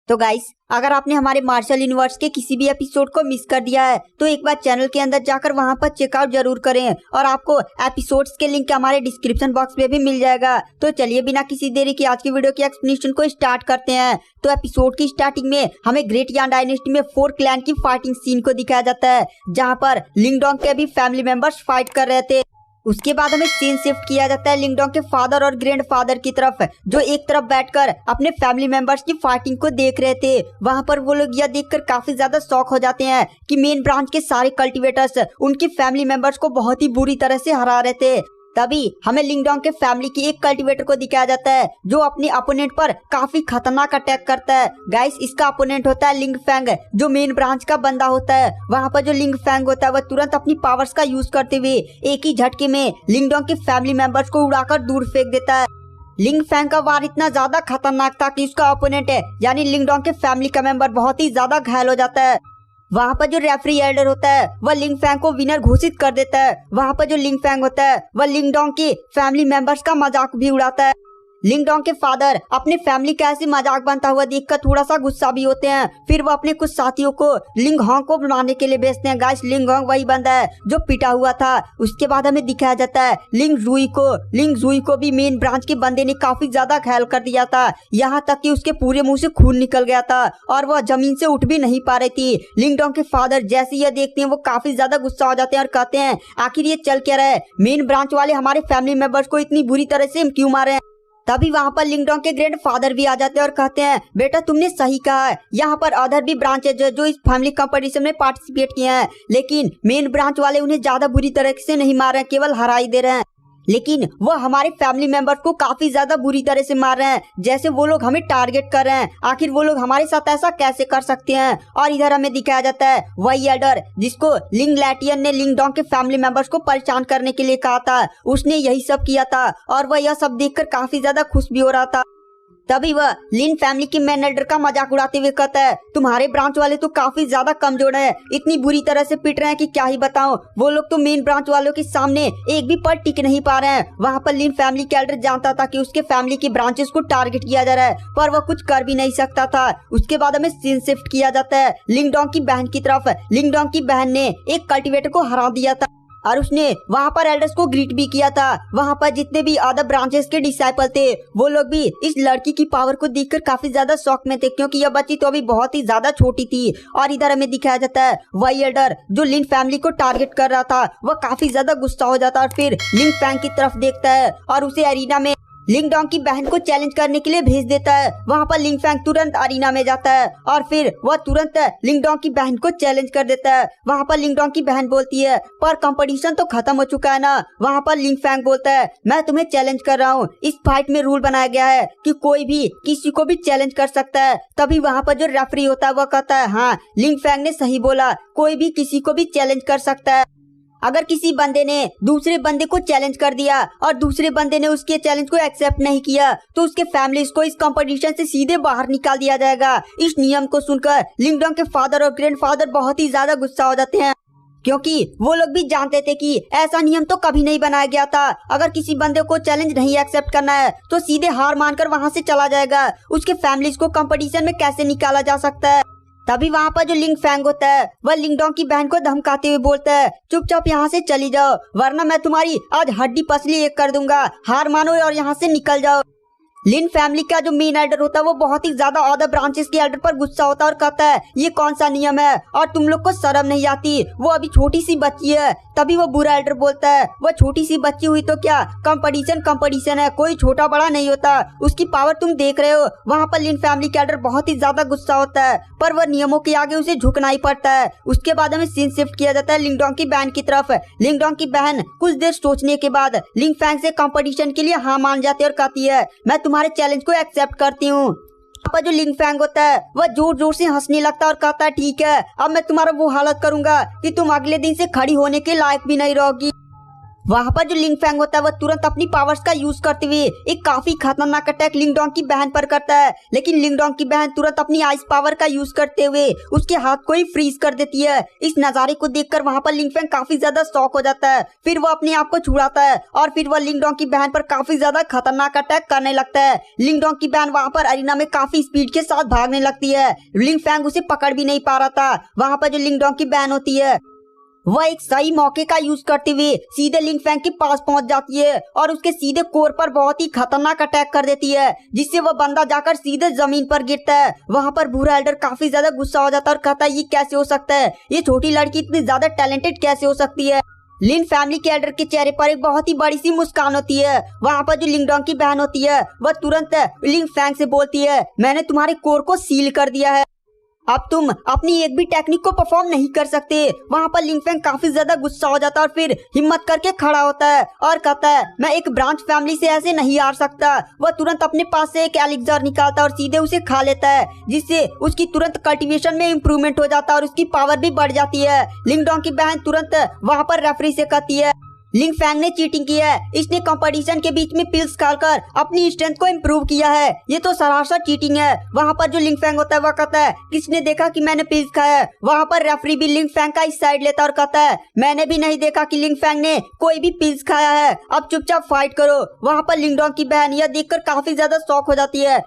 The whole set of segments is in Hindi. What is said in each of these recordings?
तो गाइस, अगर आपने हमारे मार्शल यूनिवर्स के किसी भी एपिसोड को मिस कर दिया है तो एक बार चैनल के अंदर जाकर वहां पर चेकआउट जरूर करें और आपको एपिसोड्स के लिंक हमारे डिस्क्रिप्शन बॉक्स में भी मिल जाएगा। तो चलिए बिना किसी देरी की आज की वीडियो की एक्सप्लेनेशन को स्टार्ट करते हैं। तो एपिसोड की स्टार्टिंग में हमें ग्रेट यान डायनेस्टी में 4 क्लैन की फाइटिंग सीन को दिखाया जाता है, जहाँ पर लिंगडोंग के भी फैमिली मेंबर्स फाइट कर रहे थे। उसके बाद हमें सीन शिफ्ट किया जाता है लिंगडोंग के फादर और ग्रैंडफादर की तरफ, जो एक तरफ बैठकर अपने फैमिली मेंबर्स की फाइटिंग को देख रहे थे। वहां पर वो लोग यह देखकर काफी ज्यादा शॉक हो जाते हैं कि मेन ब्रांच के सारे कल्टीवेटर्स उनकी फैमिली मेंबर्स को बहुत ही बुरी तरह से हरा रहे थे। तभी हमें लिंगडोंग के फैमिली की एक कल्टीवेटर को दिखाया जाता है जो अपने अपोनेंट पर काफी खतरनाक अटैक करता है। गाइस, इसका अपोनेंट होता है लिंग फैंग, जो मेन ब्रांच का बंदा होता है। वहाँ पर जो लिंग फैंग होता है वह तुरंत अपनी पावर्स का यूज करते हुए एक ही झटके में लिंगडोंग के फैमिली मेंबर्स को उड़ाकर दूर फेंक देता है। लिंग फैंग का वार इतना ज्यादा खतरनाक था कि उसका अपोनेंट है यानी लिंगडोंग के फैमिली का मेंबर बहुत ही ज्यादा घायल हो जाता है। वहाँ पर जो रेफरी एल्डर होता है वह लिंग फैंग को विनर घोषित कर देता है। वहाँ पर जो लिंग फैंग होता है वह लिंगडोंग की फैमिली मेंबर्स का मजाक भी उड़ाता है। लिंगडोंग के फादर अपने फैमिली का ऐसे मजाक बनता हुआ देखकर थोड़ा सा गुस्सा भी होते हैं। फिर वो अपने कुछ साथियों को लिंग होंग को बुलाने के लिए भेजते हैं। गाइस, लिंग होंग वही बंदा है जो पिटा हुआ था। उसके बाद हमें दिखाया जाता है लिंग जुई को भी मेन ब्रांच के बंदे ने काफी ज्यादा घायल कर दिया था, यहाँ तक कि उसके पूरे मुंह से खून निकल गया था और वह जमीन से उठ भी नहीं पा रही थी। लिंगडोंग के फादर जैसे यह देखते हैं वो काफी ज्यादा गुस्सा हो जाते हैं और कहते हैं आखिर ये चल क्या रहा है, मेन ब्रांच वाले हमारे फैमिली मेंबर्स को इतनी बुरी तरह से क्यों मारे हैं। तभी वहाँ पर लिंगडोंग के ग्रैंडफादर भी आ जाते हैं और कहते हैं बेटा तुमने सही कहा है, यहाँ पर अदर भी ब्रांचेज जो इस फैमिली कंपटीशन में पार्टिसिपेट किए हैं, लेकिन मेन ब्रांच वाले उन्हें ज्यादा बुरी तरह से नहीं मार रहे हैं, केवल हरा ही दे रहे हैं। लेकिन वो हमारे फैमिली मेंबर्स को काफी ज्यादा बुरी तरह से मार रहे हैं, जैसे वो लोग हमें टारगेट कर रहे हैं। आखिर वो लोग हमारे साथ ऐसा कैसे कर सकते हैं। और इधर हमें दिखाया जाता है वही एल्डर जिसको लिंग लैटियन ने लिंगडोंग के फैमिली मेंबर्स को परेशान करने के लिए कहा था, उसने यही सब किया था और वह यह सब देखकर काफी ज्यादा खुश भी हो रहा था। तभी वह लिन फैमिली के मैन एल्डर का मजाक उड़ाते हुए कहता है तुम्हारे ब्रांच वाले तो काफी ज्यादा कमजोर है, इतनी बुरी तरह से पिट रहे हैं कि क्या ही बताऊं। वो लोग तो मेन ब्रांच वालों के सामने एक भी पल टिक नहीं पा रहे हैं। वहाँ पर लिन फैमिली के एल्डर जानता था कि उसके फैमिली की ब्रांचेस को टारगेट किया जा रहा है, पर वह कुछ कर भी नहीं सकता था। उसके बाद हमें सीन शिफ्ट किया जाता है लिंगडोंग की बहन की तरफ। लिंगडोंग की बहन ने एक कल्टीवेटर को हरा दिया था और उसने वहाँ पर एल्डर्स को ग्रीट भी किया था। वहाँ पर जितने भी अदर ब्रांचेस के डिसाइपल थे वो लोग भी इस लड़की की पावर को देखकर काफी ज्यादा शॉक में थे, क्योंकि यह बच्ची तो अभी बहुत ही ज्यादा छोटी थी। और इधर हमें दिखाया जाता है वही एल्डर जो लिन फैमिली को टारगेट कर रहा था, वह काफी ज्यादा गुस्सा हो जाता है और फिर लिंग फैंग की तरफ देखता है और उसे एरिना में लिंगडोंग की बहन को चैलेंज करने के लिए भेज देता है। वहाँ पर लिंग फैंग तुरंत अरीना में जाता है और फिर वह तुरंत लिंगडोंग की बहन को चैलेंज कर देता है। वहाँ पर लिंगडोंग की बहन बोलती है पर कंपटीशन तो खत्म हो चुका है ना। वहाँ पर लिंग फैंग बोलता है मैं तुम्हें चैलेंज कर रहा हूँ, इस फाइट में रूल बनाया गया है कि कोई भी किसी को भी चैलेंज कर सकता है। तभी वहाँ पर जो रेफरी होता है वह कहता है हाँ, लिंग फैंग ने सही बोला, कोई भी किसी को भी चैलेंज कर सकता है। अगर किसी बंदे ने दूसरे बंदे को चैलेंज कर दिया और दूसरे बंदे ने उसके चैलेंज को एक्सेप्ट नहीं किया तो उसके फैमिलीज को इस कंपटीशन से सीधे बाहर निकाल दिया जाएगा। इस नियम को सुनकर लिंगडोंग के फादर और ग्रैंडफादर बहुत ही ज्यादा गुस्सा हो जाते हैं, क्योंकि वो लोग भी जानते थे कि ऐसा नियम तो कभी नहीं बनाया गया था। अगर किसी बंदे को चैलेंज नहीं एक्सेप्ट करना है तो सीधे हार मानकर वहाँ से चला जाएगा। उसके फैमिलीज को कंपटीशन में कैसे निकाला जा सकता है। तभी वहाँ पर जो लिंग फैंग होता है वह लिंगडोंग की बहन को धमकाते हुए बोलता है चुपचाप यहाँ से चली जाओ, वरना मैं तुम्हारी आज हड्डी पसली एक कर दूंगा, हार मानो और यहाँ से निकल जाओ। लिन फैमिली का जो मेन एल्डर होता है वो बहुत ही ज्यादा अदर ब्रांचेस के एल्डर पर गुस्सा होता है और कहता है ये कौन सा नियम है और तुम लोग को शर्म नहीं आती, वो अभी छोटी सी बच्ची है। तभी वो बुरा एल्डर बोलता है वो छोटी सी बच्ची हुई तो क्या, कंपटीशन है, कोई छोटा बड़ा नहीं होता, उसकी पावर तुम देख रहे हो। वहाँ पर लिन फैमिली के एल्डर बहुत ही ज्यादा गुस्सा होता है, पर वह नियमों के आगे उसे झुकना ही पड़ता है। उसके बाद हमें सीन शिफ्ट किया जाता है लिंगडोंग की बहन की तरफ। लिंगडोंग की बहन कुछ देर सोचने के बाद लिंग फैंग से कंपटीशन के लिए हाँ मान जाती है और कहती है मैं तुम्हारे चैलेंज को एक्सेप्ट करती हूँ। पर जो लिंग फैंग होता है वह जोर जोर से हंसने लगता है और कहता है ठीक है, अब मैं तुम्हारा वो हालत करूंगा कि तुम अगले दिन से खड़ी होने के लायक भी नहीं रहोगी। वहाँ पर जो लिंग फैंग होता है वो तुरंत अपनी पावर्स का यूज करते हुए एक काफी खतरनाक अटैक लिंग डोंग की बहन पर करता है। लेकिन लिंग डोंग की बहन तुरंत अपनी आइस पावर का यूज करते हुए उसके हाथ को ही फ्रीज कर देती है। इस नजारे को देखकर वहाँ पर लिंग फैंग काफी ज्यादा शॉक हो जाता है। फिर वो अपने आप को छुड़ाता है और फिर वह लिंग डोंग की बहन पर काफी ज्यादा खतरनाक अटैक करने लगता है। लिंग डोंग की बहन वहाँ पर अरीना में काफी स्पीड के साथ भागने लगती है। लिंग फैंग उसे पकड़ भी नहीं पा रहा था। वहाँ पर जो लिंग डोंग की बहन होती है वह एक सही मौके का यूज करते हुए सीधे लिंग फैंग के पास पहुंच जाती है और उसके सीधे कोर पर बहुत ही खतरनाक अटैक कर देती है, जिससे वह बंदा जाकर सीधे जमीन पर गिरता है। वहां पर भूरा एल्डर काफी ज्यादा गुस्सा हो जाता है और कहता है ये कैसे हो सकता है, ये छोटी लड़की इतनी ज्यादा टैलेंटेड कैसे हो सकती है। लिन फैमिली के एल्डर के चेहरे पर एक बहुत ही बड़ी सी मुस्कान होती है। वहाँ पर जो लिंग डोंग की बहन होती है वह तुरंत लिंग फैंग से बोलती है मैंने तुम्हारे कोर को सील कर दिया है, अब तुम अपनी एक भी टेक्निक को परफॉर्म नहीं कर सकते। वहाँ पर लिंग फैंग काफी ज्यादा गुस्सा हो जाता है और फिर हिम्मत करके खड़ा होता है और कहता है मैं एक ब्रांच फैमिली से ऐसे नहीं हार सकता। वह तुरंत अपने पास से एक एलिक्सर निकालता है और सीधे उसे खा लेता है, जिससे उसकी तुरंत कल्टीवेशन में इम्प्रूवमेंट हो जाता है और उसकी पावर भी बढ़ जाती है। लिंग डोंग की बहन तुरंत वहाँ पर रेफरी से कहती है लिंग फैंग ने चीटिंग की है, इसने कंपटीशन के बीच में पिल्स खाकर अपनी स्ट्रेंथ को इम्प्रूव किया है, ये तो सरासर चीटिंग है। वहाँ पर जो लिंग फैंग होता है वह कहता है किसने देखा कि मैंने पिल्स खाया है। वहाँ पर रेफरी भी लिंग फैंग का इस साइड लेता और कहता है मैंने भी नहीं देखा कि लिंग फैंग ने कोई भी पिल्स खाया है, अब चुपचाप फाइट करो। वहाँ पर लिंग डोंग की बहन यह देखकर काफी ज्यादा शॉक हो जाती है।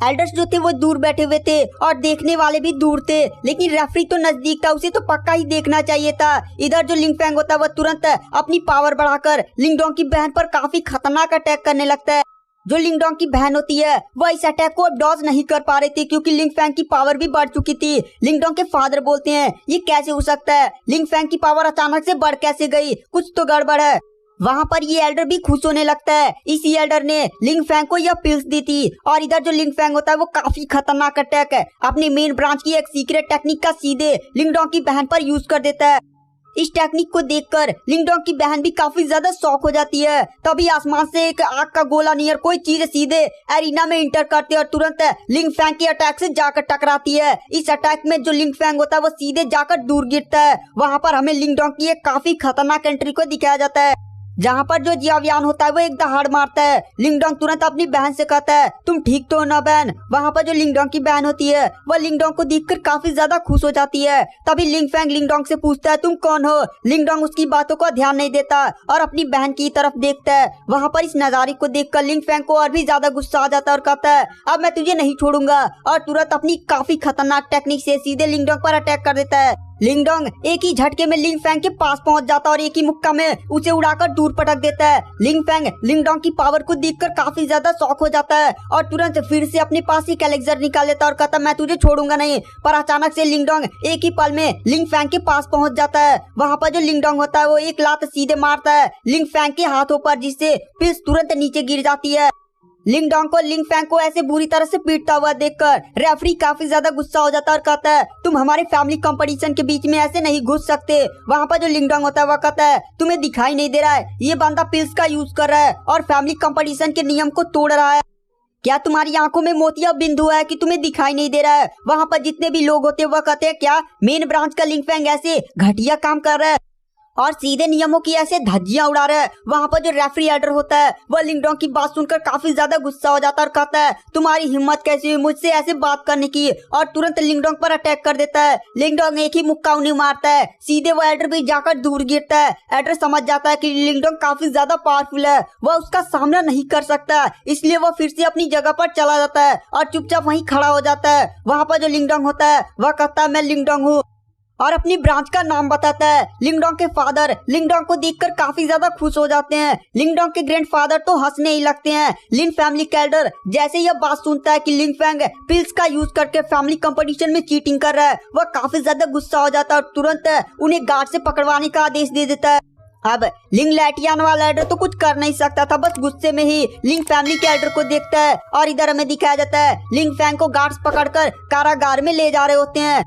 एल्डर्स जो थे वो दूर बैठे हुए थे और देखने वाले भी दूर थे, लेकिन रेफरी तो नजदीक था, उसे तो पक्का ही देखना चाहिए था। इधर जो लिंग फैंग होता है वह तुरंत अपनी पावर बढ़ाकर लिंग डोंग की बहन पर काफी खतरनाक अटैक करने लगता है। जो लिंग डोंग की बहन होती है वह इस अटैक को अब डॉज नहीं कर पा रही थी क्योंकि लिंग फैंग की पावर भी बढ़ चुकी थी। लिंग डोंग के फादर बोलते हैं ये कैसे हो सकता है, लिंग फैंग की पावर अचानक से बढ़ कैसे गई, कुछ तो गड़बड़ है। वहाँ पर ये एल्डर भी खुश होने लगता है, इसी एल्डर ने लिंग फैंग को यह पिल्स दी थी। और इधर जो लिंग फैंग होता है वो काफी खतरनाक अटैक है अपनी मेन ब्रांच की एक सीक्रेट टेक्निक का सीधे लिंग डोंग की बहन पर यूज कर देता है। इस टेक्निक को देखकर लिंग डोंग की बहन भी काफी ज्यादा शॉक हो जाती है। तभी आसमान से एक आग का गोला नियर कोई चीज सीधे एरिना में इंटर करती है और तुरंत लिंग फैंग के अटैक से जाकर टकराती है। इस अटैक में जो लिंग फैंग होता है वो सीधे जाकर दूर गिरता है। वहाँ पर हमें लिंग डोंग की एक काफी खतरनाक एंट्री को दिखाया जाता है, जहाँ पर जो जियावियान होता है वो एक दहाड़ मारता है। लिंग डोंग तुरंत अपनी बहन से कहता है तुम ठीक तो हो ना बहन। वहाँ पर जो लिंग डोंग की बहन होती है वह लिंग डोंग को देखकर काफी ज्यादा खुश हो जाती है। तभी लिंग फैंग लिंग डोंग से पूछता है तुम कौन हो। लिंग डोंग उसकी बातों को ध्यान नहीं देता और अपनी बहन की तरफ देखता है। वहाँ पर इस नजारे को देखकर लिंग फैंग को और भी ज्यादा गुस्सा आ जाता है और कहता है अब मैं तुझे नहीं छोड़ूंगा, और तुरंत अपनी काफी खतरनाक टेक्निक से सीधे लिंग डोंग पर अटैक कर देता है। लिंग डोंग एक ही झटके में लिंग फैंग के पास पहुंच जाता है और एक ही मुक्का में उसे उड़ाकर दूर पटक देता है। लिंग फैंग लिंग डोंग की पावर को देखकर काफी ज्यादा शॉक हो जाता है और तुरंत फिर से अपने पास एक एलेक्सर निकाल लेता है और कहता है मैं तुझे छोड़ूंगा नहीं। पर अचानक से लिंग डोंग एक ही पल में लिंग फैंग के पास पहुंच जाता है। वहाँ पर जो लिंग डोंग होता है वो एक लात सीधे मारता है लिंग फैंग के हाथों पर, जिससे पिल्स तुरंत नीचे गिर जाती है। लिंग डोंग को लिंग फैंग को ऐसे बुरी तरह से पीटता हुआ देखकर रेफरी काफी ज्यादा गुस्सा हो जाता है और कहता है तुम हमारे फैमिली कंपटीशन के बीच में ऐसे नहीं घुस सकते। वहाँ पर जो लिंग डोंग होता है वह कहता है तुम्हें दिखाई नहीं दे रहा है, ये बंदा पिल्स का यूज कर रहा है और फैमिली कंपटीशन के नियम को तोड़ रहा है। क्या तुम्हारी आंखों में मोतिया बिंदु है कि तुम्हें दिखाई नहीं दे रहा है। वहाँ पर जितने भी लोग होते हैं वह कहते हैं क्या मेन ब्रांच का लिंग फैंग ऐसे घटिया काम कर रहा है और सीधे नियमों की ऐसे धज्जियां उड़ा रहा है। वहाँ पर जो रेफरी एल्डर होता है वह लिंग डोंग की बात सुनकर काफी ज्यादा गुस्सा हो जाता है और कहता है तुम्हारी हिम्मत कैसी हुई मुझसे ऐसे बात करने की, और तुरंत लिंग डोंग पर अटैक कर देता है। लिंग डोंग एक ही मुक्का उन्हें मारता है, सीधे वो एल्डर भी जाकर दूर गिरता है। एल्डर समझ जाता है कि लिंग डोंग काफी ज्यादा पावरफुल है, वह उसका सामना नहीं कर सकता, इसलिए वह फिर से अपनी जगह पर चला जाता है और चुपचाप वहीं खड़ा हो जाता है। वहाँ पर जो लिंग डोंग होता है वह कहता है मैं लिंग डोंग हूँ और अपनी ब्रांच का नाम बताता है। लिंग डोंग के फादर लिंग डोंग को देखकर काफी ज्यादा खुश हो जाते हैं। लिंग डोंग के ग्रैंडफादर तो हंसने ही लगते हैं। लिन फैमिली के एल्डर जैसे यह बात सुनता है कि लिंग फैंग पिल्स का यूज करके फैमिली कंपटीशन में चीटिंग कर रहा है, वह काफी ज्यादा गुस्सा हो जाता है और तुरंत उन्हें गार्ड से पकड़वाने का आदेश दे देता है। अब लिंग लैटियान वाला एल्डर तो कुछ कर नहीं सकता था, बस गुस्से में ही लिंग फैमिली के एल्डर को देखता है और इधर हमें दिखाया जाता है लिंग फैंग को गार्ड्स पकड़कर कारागार में ले जा रहे होते हैं।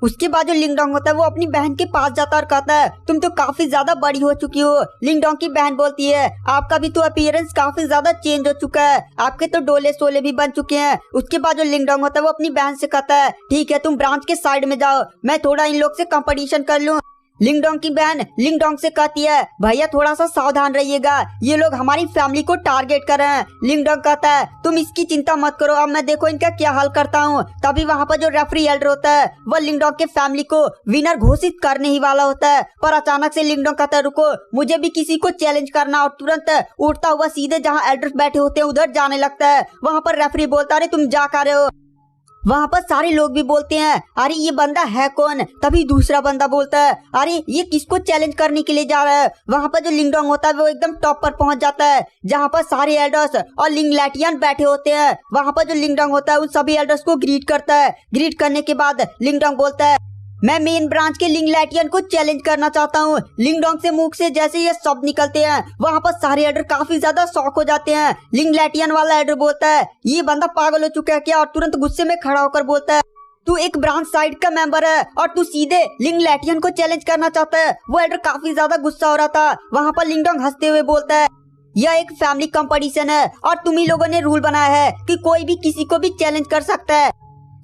उसके बाद जो लिंग डोंग होता है वो अपनी बहन के पास जाता है और कहता है तुम तो काफी ज्यादा बड़ी हो चुकी हो। लिंग डोंग की बहन बोलती है आपका भी तो अपीयरेंस काफी ज्यादा चेंज हो चुका है, आपके तो डोले सोले भी बन चुके हैं। उसके बाद जो लिंग डोंग होता है वो अपनी बहन से कहता है ठीक है तुम ब्रांच के साइड में जाओ, मैं थोड़ा इन लोग से कंपटीशन कर लूं। लिंगडोंग की बहन लिंगडोंग से कहती है भैया थोड़ा सा सावधान रहिएगा, ये लोग हमारी फैमिली को टारगेट कर रहे हैं। लिंगडोंग कहता है तुम इसकी चिंता मत करो, अब मैं देखो इनका क्या हाल करता हूँ। तभी वहाँ पर जो रेफरी एल्डर होता है वह लिंगडोंग के फैमिली को विनर घोषित करने ही वाला होता है, पर अचानक से लिंगडोंग कहता है रुको, मुझे भी किसी को चैलेंज करना, और तुरंत उठता हुआ सीधे जहाँ एल्डर्स बैठे होते हैं उधर जाने लगता है। वहाँ पर रेफरी बोलता है तुम जा कर रहे हो। वहाँ पर सारे लोग भी बोलते हैं अरे ये बंदा है कौन। तभी दूसरा बंदा बोलता है अरे ये किसको चैलेंज करने के लिए जा रहा है। वहाँ पर जो लिंगडोंग होता है वो एकदम टॉप पर पहुंच जाता है जहाँ पर सारे एल्डर्स और लिंगलैटियन बैठे होते हैं। वहाँ पर जो लिंगडोंग होता है उन सभी एल्डर्स को ग्रीट करता है। ग्रीट करने के बाद लिंगडोंग बोलता है मैं मेन ब्रांच के लिंगलैटियन को चैलेंज करना चाहता हूँ। लिंगडोंग से मुख से जैसे ये शब्द निकलते हैं वहाँ पर सारे एल्डर काफी ज्यादा शॉक हो जाते हैं। लिंगलैटियन वाला एल्डर बोलता है ये बंदा पागल हो चुका है क्या, और तुरंत गुस्से में खड़ा होकर बोलता है तू एक ब्रांच साइड का मेंबर है और तू सीधे लिंगलैटियन को चैलेंज करना चाहता है। वो एल्डर काफी ज्यादा गुस्सा हो रहा था। वहाँ पर लिंगडोंग हंसते हुए बोलता है यह एक फैमिली कंपटीशन है और तुम ही लोगों ने रूल बनाया है कि कोई भी किसी को भी चैलेंज कर सकता है।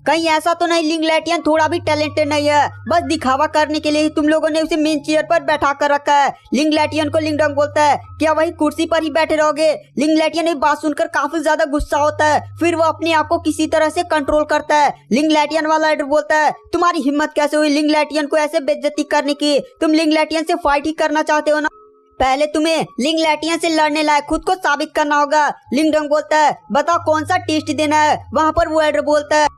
कहीं ऐसा तो नहीं लिंगलैटियन थोड़ा भी टैलेंटेड नहीं है, बस दिखावा करने के लिए ही तुम लोगों ने उसे मेन चेयर पर बैठा कर रखा है। लिंगलैटियन को लिंगडोंग बोलता है क्या वही कुर्सी पर ही बैठे रहोगे। लिंगलैटियन ये बात सुनकर काफी ज्यादा गुस्सा होता है, फिर वो अपने आप को किसी तरह से कंट्रोल करता है। लिंगलैटियन वाला एल्डर बोलता है तुम्हारी हिम्मत कैसे हुई लिंगलैटियन को ऐसे बेइज्जती करने की, तुम लिंगलैटियन से फाइट ही करना चाहते हो ना, पहले तुम्हें लिंगलैटियन से लड़ने लायक खुद को साबित करना होगा। लिंगडोंग बोलता है बताओ कौन सा टेस्ट देना है। वहाँ पर वो एल्डर बोलता है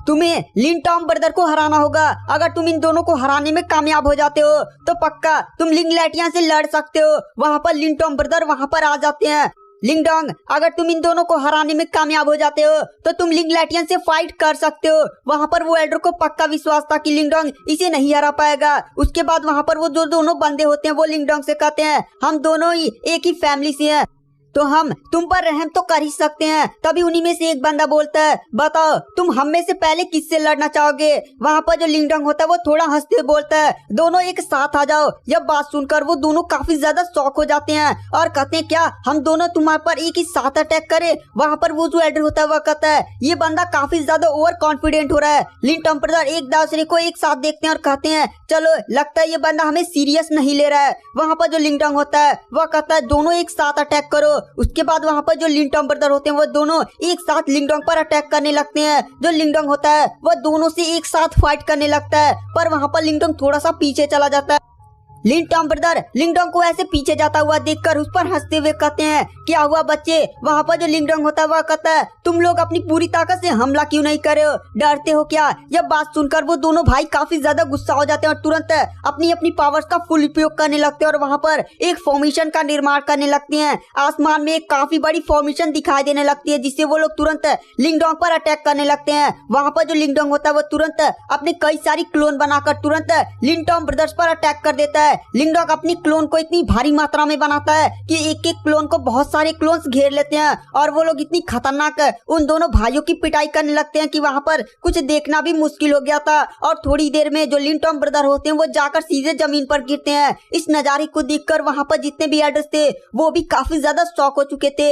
तुम्हें लिन टॉम ब्रदर को हराना होगा। अगर तुम इन दोनों को हराने में कामयाब हो जाते हो तो पक्का तुम लिंगलैटियन से लड़ सकते हो। वहाँ पर लिन टॉम ब्रदर वहाँ पर आ जाते हैं। लिंगडोंग अगर तुम इन दोनों को हराने में कामयाब हो जाते हो तो तुम लिंगलैटियन से फाइट कर सकते हो। वहाँ पर वो एल्डर को पक्का विश्वास था कि लिंगडोंग इसे नहीं हरा पाएगा। उसके बाद वहाँ पर वो जो दोनों बंदे होते हैं वो लिंगडोंग से कहते हैं हम दोनों ही एक ही फैमिली से हैं तो हम तुम पर रहम तो कर ही सकते हैं। तभी उन्हीं में से एक बंदा बोलता है बताओ तुम हम में से पहले किससे लड़ना चाहोगे। वहाँ पर जो लिंगडोंग होता है वो थोड़ा हंसते हुए बोलता है दोनों एक साथ आ जाओ। यह बात सुनकर वो दोनों काफी ज्यादा शॉक हो जाते हैं और कहते हैं क्या हम दोनों तुम्हारे पर एक ही साथ अटैक करें। वहाँ पर वो जो एल्डर होता है वह कहता है ये बंदा काफी ज्यादा ओवर कॉन्फिडेंट हो रहा है। लिन टॉम ब्रदर एक दूसरे को एक साथ देखते हैं और कहते हैं चलो लगता है ये बंदा हमें सीरियस नहीं ले रहा है। वहाँ पर जो लिंगडोंग होता है वह कहता है दोनों एक साथ अटैक करो। उसके बाद वहाँ पर जो लिन टॉम ब्रदर होते हैं वो दोनों एक साथ लिंगडोंग पर अटैक करने लगते हैं। जो लिंगडोंग होता है वह दोनों से एक साथ फाइट करने लगता है, पर वहाँ पर लिंगडोंग थोड़ा सा पीछे चला जाता है। लिन टॉम ब्रदर लिंगडोंग को ऐसे पीछे जाता हुआ देखकर उस पर हंसते हुए कहते हैं क्या हुआ बच्चे। वहाँ पर जो लिंगडोंग होता है वह कहता है तुम लोग अपनी पूरी ताकत से हमला क्यों नहीं कर रहे हो, डरते हो क्या। यह बात सुनकर वो दोनों भाई काफी ज्यादा गुस्सा हो जाते हैं और तुरंत अपनी अपनी पावर्स का फुल उपयोग करने लगते हैं और वहाँ पर एक फॉर्मेशन का निर्माण करने लगते हैं। आसमान में एक काफी बड़ी फॉर्मेशन दिखाई देने लगती है जिससे वो लोग तुरंत लिंगडोंग पर अटैक करने लगते हैं। वहाँ पर जो लिंगडोंग होता है वो तुरंत अपने कई सारी क्लोन बनाकर तुरंत लिन टॉम ब्रदर्स पर अटैक कर देता है। लिंगडोंग अपनी क्लोन को इतनी भारी मात्रा में बनाता है कि एक एक क्लोन को बहुत सारे क्लोन्स घेर लेते हैं और वो लोग इतनी खतरनाक उन दोनों भाइयों की पिटाई करने लगते हैं कि वहाँ पर कुछ देखना भी मुश्किल हो गया था। और थोड़ी देर में जो लिन टॉम ब्रदर होते हैं वो जाकर सीधे जमीन पर गिरते हैं। इस नजारे को देखकर वहाँ पर जितने भी एल्डर्स थे वो भी काफी ज्यादा शॉक हो चुके थे।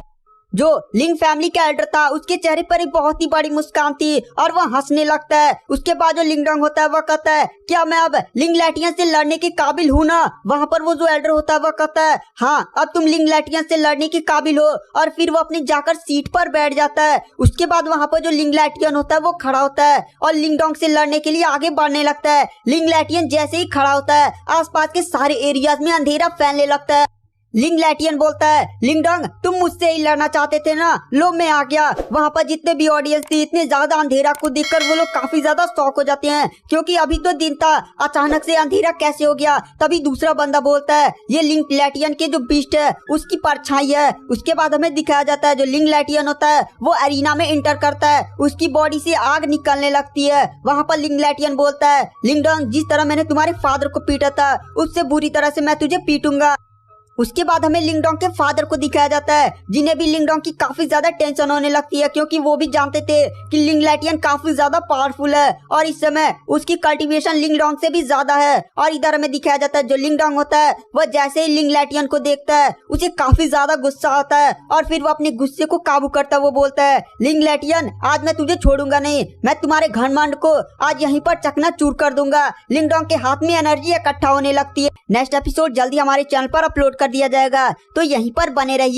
जो लिंग फैमिली का एल्डर था उसके चेहरे पर एक बहुत ही बड़ी मुस्कान थी और वह हंसने लगता है। उसके बाद जो लिंगडोंग होता है वह कहता है क्या मैं अब लिंगलैटियन से लड़ने के काबिल हूँ ना। वहाँ पर वो जो एल्डर होता है वह कहता है हाँ अब तुम लिंगलैटियन से लड़ने के काबिल हो, और फिर वो अपनी जाकर सीट पर बैठ जाता है। उसके बाद वहाँ पर जो लिंगलैटियन होता है वो खड़ा होता है और लिंगडोंग से लड़ने के लिए आगे बढ़ने लगता है। लिंगलैटियन जैसे ही खड़ा होता है आसपास के सारे एरियाज में अंधेरा फैलने लगता है। लिंगलैटियन बोलता है लिंगडोंग तुम मुझसे ही लड़ना चाहते थे ना, लो मैं आ गया। वहाँ पर जितने भी ऑडियंस थी इतने ज्यादा अंधेरा को देखकर वो लोग काफी ज्यादा शॉक हो जाते हैं क्योंकि अभी तो दिन था, अचानक से अंधेरा कैसे हो गया। तभी दूसरा बंदा बोलता है ये लिंगलैटियन के जो बीस्ट है उसकी परछाई है। उसके बाद हमें दिखाया जाता है जो लिंगलैटियन होता है वो एरिना में इंटर करता है, उसकी बॉडी से आग निकलने लगती है। वहाँ पर लिंगलैटियन बोलता है लिंगडोंग जिस तरह मैंने तुम्हारे फादर को पीटा था उससे बुरी तरह से मैं तुझे पीटूंगा। उसके बाद हमें लिंग डोंग के फादर को दिखाया जाता है, जिन्हें भी लिंग डोंग की काफी ज्यादा टेंशन होने लगती है, क्योंकि वो भी जानते थे कि लिंग लैटियन काफी ज्यादा पावरफुल है और इस समय उसकी कल्टीवेशन लिंग डोंग से भी ज्यादा है। और इधर हमें दिखाया जाता है जो लिंग डोंग होता है वह जैसे ही लिंग लैटियन को देखता है उसे काफी ज्यादा गुस्सा आता है और फिर वो अपने गुस्से को काबू करता है। वो बोलता है, लिंग लैटियन आज मैं तुझे छोड़ूंगा नहीं, मैं तुम्हारे घमंड को आज यहीं पर चकनाचूर कर दूंगा। लिंग डोंग के हाथ में एनर्जी इकट्ठा होने लगती है। नेक्स्ट एपिसोड जल्दी हमारे चैनल पर अपलोड कर दिया जाएगा, तो यहीं पर बने रहिए।